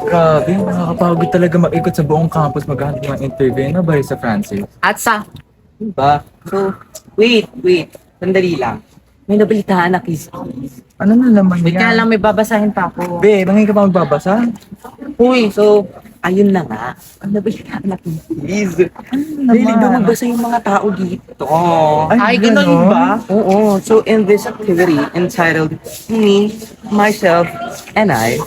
Grabe, nakakapagod talaga mag-ikot sa buong campus maghanap ng interview na ba sa Francis? At sa, diba? So, wait. Sandali lang. May nabalitaan na kiss-kiss. Ano na naman Wait nga yan? lang, may babasahin pa ako. Be, mangin ka pa magbabasa? Uy, so, ayun na nga. Ang nabalitaan na kiss-kiss. Ano Really daw naman? magbasa yung mga tao dito. Ay, ganun ganon? ba? Oo. So, in this activity entitled Me, Myself, and I,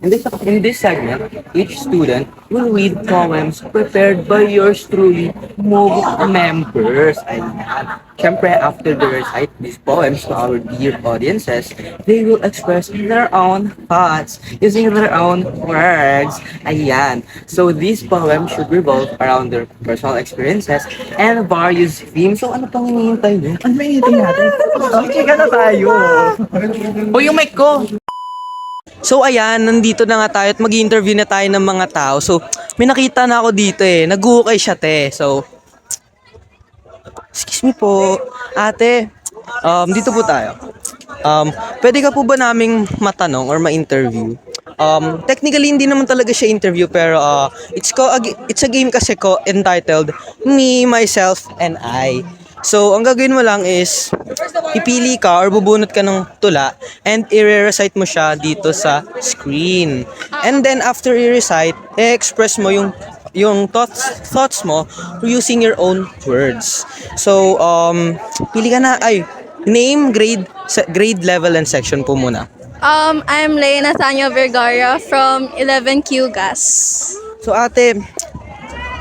in this segment, each student will read poems prepared by yours truly, MOVE members. Ayan. Siyempre, after they recite these poems to our dear audiences, they will express their own thoughts using their own words. Ayan. So, these poems should revolve around their personal experiences and various themes. So, ano pang hinihintay niyo? Ano ba initin natin? Okay ka na tayo. O, yung mic ko! So ayan, nandito na nga tayo at mag-interview na tayo ng mga tao. So, may nakita na ako dito eh. Nag-uukay siya te. So, excuse me po. Ate, dito po tayo. Pwede ka po ba naming matanong or ma-interview? Technically, hindi naman talaga siya interview pero it's a game kasi ko entitled Me, Myself, and I. So, ang gagawin mo lang is pipili ka or bubunot ka ng tula and i-recite mo siya dito sa screen. And then after i-recite, i-express mo yung thoughts mo using your own words. So, pili ka na. Name, grade level, and section po muna. I'm Leigh Nathaniel Vergara from 11Q GAS. So, ate,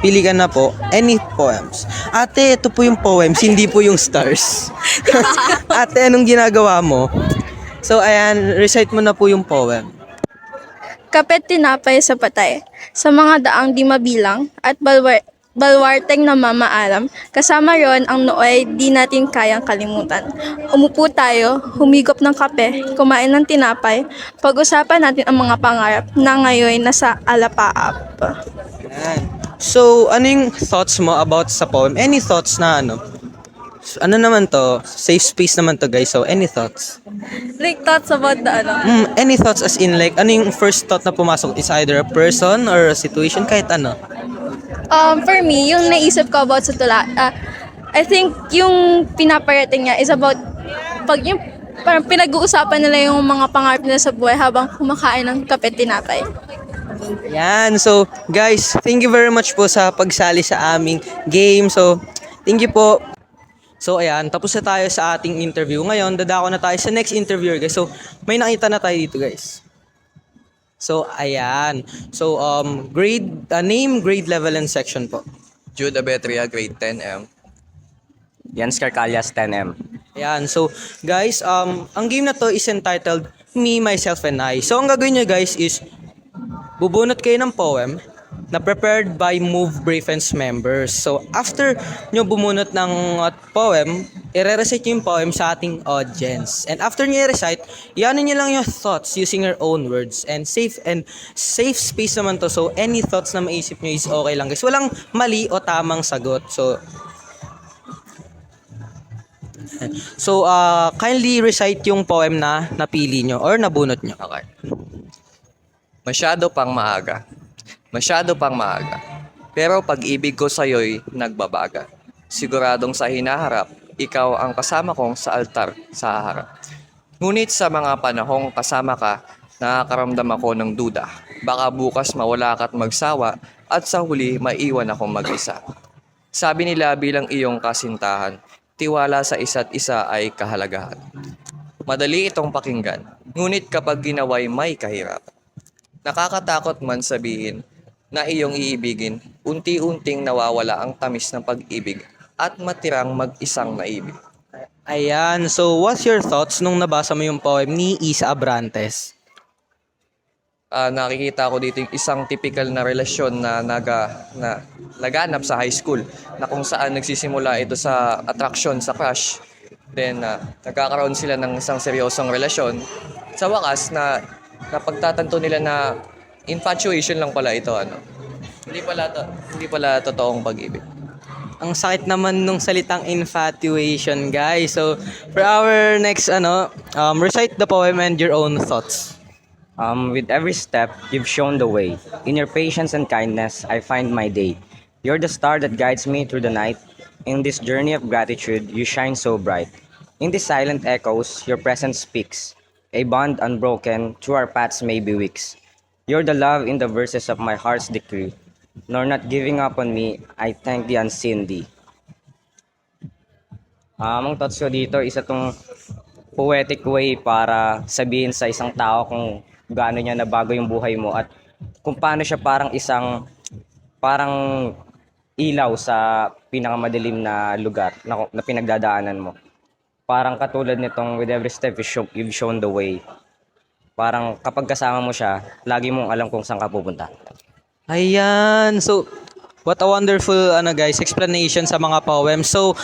pili ka na po. Any poems. Ate, ito po yung poems, hindi po yung stars. Ate, anong ginagawa mo? So, ayan, recite mo na po yung poem. Kapit tinapay sa patay, sa mga daang di mabilang at balwarteng na mamaalam, kasama ron ang nooy di natin kayang kalimutan. Umupo tayo, humigop ng kape, kumain ng tinapay, pag-usapan natin ang mga pangarap na ngayon nasa alapaap. Ayan. So, ano yung thoughts mo about sa poem? Any thoughts na ano naman to? Safe space naman to, guys. So, any thoughts? Like thoughts about the Any thoughts as in like, ano yung first thought na pumasok? Is either a person or a situation, kahit ano? For me, yung naisip ko about sa tula, I think yung pinaparating niya is about pag yung parang pinag-uusapan nila yung mga pangarap nila sa buhay habang kumakain ng kape tinapay. Yan. So, guys, thank you very much po sa pagsali sa aming game. So, thank you po. So, ayan. Tapos na tayo sa ating interview. Ngayon, dadako na tayo sa next interviewer, guys. So, may nakita na tayo dito, guys. So, ayan. So, name, grade level, and section po. Jude Abetria, grade 10M. Jens Carcalias, 10M. Ayan. So, guys, ang game na to is entitled Me, Myself, and I. So, ang gagawin nyo, guys, is bubunot kayo ng poem na prepared by Move Brafens members. So, after nyo bumunot ng poem, i-recite nyo yung poem sa ating audience. And after nyo i-recite, iano nyo lang yung thoughts using your own words. And safe space naman to. So, any thoughts na maisip nyo is okay lang, guys. Walang mali o tamang sagot. So, kindly recite yung poem na napili nyo or nabunot nyo. Okay. Masyado pang maaga. Pero pag-ibig ko sa'yo'y nagbabaga. Siguradong sa hinaharap, ikaw ang kasama kong sa altar sa harap. Ngunit sa mga panahong kasama ka, nakakaramdam ako ng duda. Baka bukas mawala ka't magsawa at sa huli maiwan akong mag-isa. Sabi nila bilang iyong kasintahan, tiwala sa isa't isa ay kahalagahan. Madali itong pakinggan, ngunit kapag ginawa'y may kahirapan. Nakakatakot man sabihin na iyong iibigin, unti-unting nawawala ang tamis ng pag-ibig at matirang mag-isang naibig. Ayan. So, what's your thoughts nung nabasa mo yung poem ni Isa Abrantes? Nakikita ko dito yung isang typical na relasyon na laganap sa high school na kung saan nagsisimula ito sa attraction, sa crush. Then, nagkakaroon sila ng isang seryosong relasyon. Sa wakas, napagtatanto nila na infatuation lang pala ito. Hindi pala totoong pag-ibig. Ang sakit naman nung salitang infatuation, guys. So, for our next, recite the poem and your own thoughts. With every step, you've shown the way. In your patience and kindness, I find my day. You're the star that guides me through the night. In this journey of gratitude, you shine so bright. In the silent echoes, your presence speaks. A bond unbroken, through our paths may be weeks. You're the love in the verses of my heart's decree. Nor not giving up on me, I thank the unseen thee. Ang thoughts ko dito, isa tong poetic way para sabihin sa isang tao kung gaano niya nabago yung buhay mo at kung paano siya parang ilaw sa pinakamadilim na lugar na pinagdadaanan mo. Parang katulad nitong with every step you've shown the way. Parang kapag kasama mo siya, lagi mong alam kung saan ka pupunta. Ayan. So, what a wonderful guys, explanation sa mga poems. So,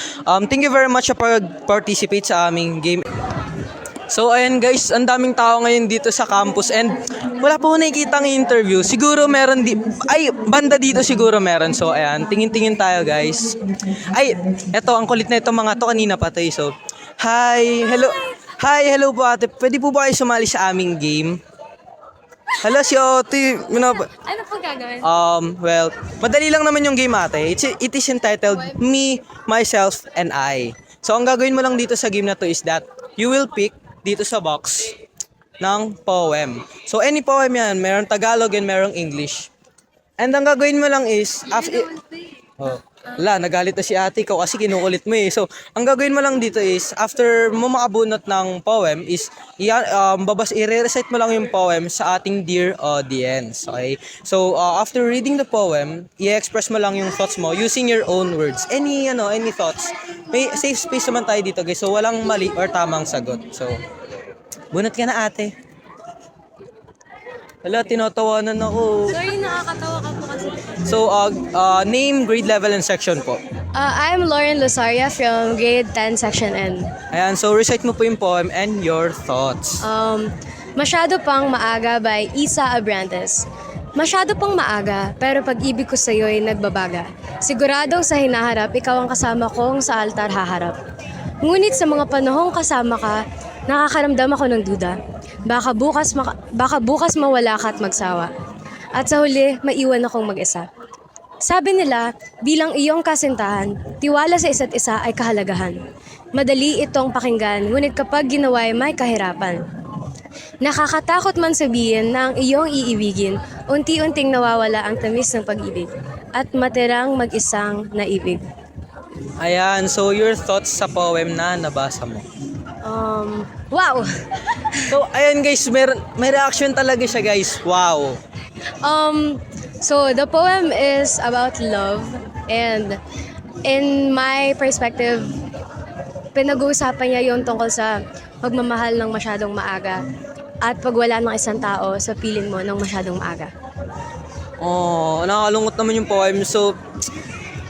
thank you very much sa pag-participate sa aming game. So, ayan guys, ang daming tao ngayon dito sa campus and wala pa ko nakikita ng interview. Siguro meron banda dito siguro meron. So, ayan, tingin-tingin tayo guys. Ay, eto, ang kulit na ito mga to, kanina pa to. So, hi, hello. Hi, hello po ate. Pwede po ba kayo sumali sa aming game? Hello, si ate. Ano po gagawin? Well, madali lang naman yung game ate. It is entitled Me, Myself, and I. So, ang gagawin mo lang dito sa game na to is that you will pick dito sa box ng poem. So, any poem yan. Meron Tagalog and merong English. And ang gagawin mo lang is, nagalit na si ate ko kasi kinukulit mo eh. So, ang gagawin mo lang dito is, after mo makabunot ng poem is, i-recite mo lang yung poem sa ating dear audience. Okay? So, after reading the poem, i-express mo lang yung thoughts mo using your own words. Any thoughts. May safe space naman tayo dito guys. So, walang mali or tamang sagot. So, bunot ka na ate. Hala, tinatawanan ako. Sorry, nakakatawa ka po kasi. So, name, grade level, and section po. I'm Lauren Losaria from grade 10 section N. Ayan, so recite mo po yung poem and your thoughts. Masyado pang maaga by Isa Abrantes. Masyado pang maaga, pero pag-ibig ko sa'yo'y nagbabaga. Siguradong sa hinaharap, ikaw ang kasama kong sa altar haharap. Ngunit sa mga panahong kasama ka, nakakaramdam ako ng duda. Baka bukas mawala ka at magsawa. At sa huli, maiwan akong mag-isa. Sabi nila, bilang iyong kasintahan, tiwala sa isa't isa ay kahalagahan. Madali itong pakinggan, ngunit kapag ginawa'y may kahirapan. Nakakatakot man sabihin na ang iyong iibigin, unti-unting nawawala ang tamis ng pag-ibig at matirang mag-isang naibig. Ayan, so your thoughts sa poem na nabasa mo. Wow! So, ayan guys, may reaction talaga siya guys. Wow! So the poem is about love, and in my perspective, pinag-uusapan niya yung tungkol sa pagmamahal ng masyadong maaga at pagwala ng isang tao sa piling mo ng masyadong maaga. Oh, nakakalungkot naman yung poem. So,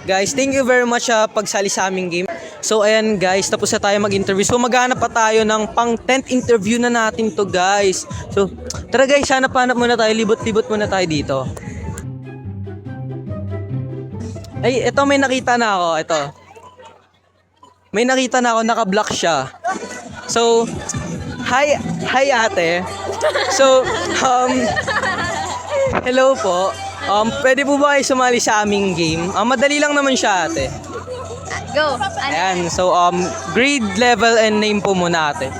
guys, thank you very much sa pagsali sa aming game. So, ayan guys, tapos na tayo mag-interview. So, maghanap pa tayo ng pang 10th interview na natin to guys. So, tara guys, hanap-hanap muna tayo. Libot-libot muna tayo dito. Ay, ito may nakita na ako. Ito. May nakita na ako, naka-block siya. So, hi ate. So, hello po. Pwede po ba kayo sumali sa aming game? Madali lang naman siya ate. Go! Ayan, so grade level and name po muna ate.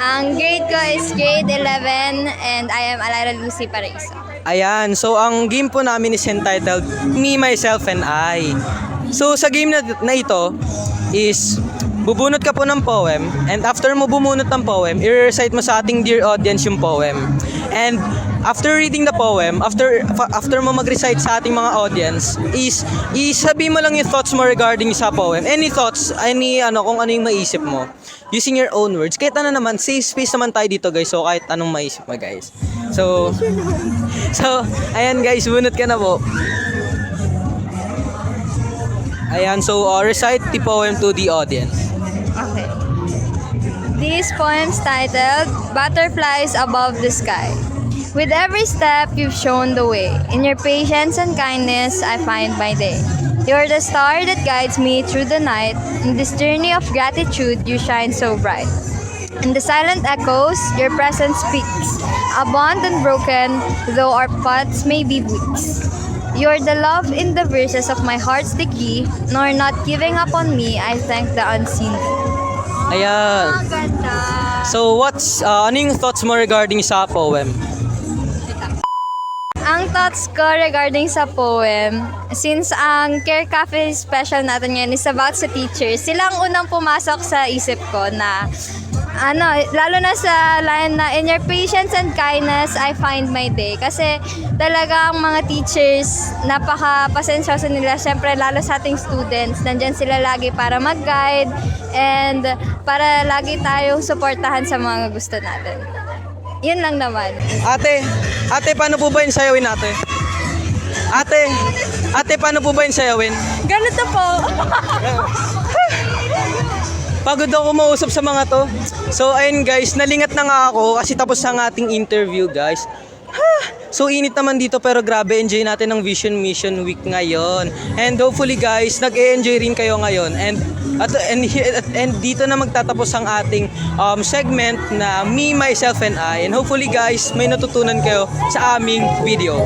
Ang grade ko is grade 11 and I am Alara Lucy Paraiso. Ayan, so ang game po namin is entitled Me, Myself, and I. So sa game na ito is bubunot ka po ng poem and after mo bumunot ng poem, i-recite mo sa ating dear audience yung poem. And after reading the poem, after mo mag-recite sa ating mga audience, is isabi mo lang yung thoughts mo regarding sa poem. Any thoughts, kung ano yung maisip mo. Using your own words. Kahit ano naman, safe space naman tayo dito guys. So kahit anong maisip mo guys. So ayan guys, bunot ka na po. Ayan, so recite the poem to the audience. Okay. This poem's titled Butterflies Above the Sky. With every step, you've shown the way. In your patience and kindness, I find my day. You're the star that guides me through the night. In this journey of gratitude, you shine so bright. In the silent echoes, your presence speaks. A bond unbroken, though our paths may be weeks. You're the love in the verses of my heart's decree, nor not giving up on me, I thank the unseen. Ayan. So ano yung thoughts mo regarding sa poem? Ang thoughts ko regarding sa poem, since ang Care Cafe special natin ngayon is about sa teachers, sila ang unang pumasok sa isip ko na lalo na sa line na in your patience and kindness, I find my day. Kasi talagang mga teachers, napaka-pasensyoso nila. Siyempre, lalo sa ating students, nandyan sila lagi para mag-guide and para lagi tayong suportahan sa mga gusto natin. Yun lang naman. Ate, paano po ba yung sayawin ate? Ate, paano po ba yung sayawin? Ganito po. Pagod ako mausap sa mga to. So ayun guys, nalingat na nga ako kasi tapos ang ating interview guys. So init naman dito pero grabe, enjoy natin ang Vision Mission Week ngayon. And hopefully guys, nag-e-enjoy rin kayo ngayon. And dito na magtatapos ang ating segment na Me, Myself, and I. And hopefully guys, may natutunan kayo sa aming video.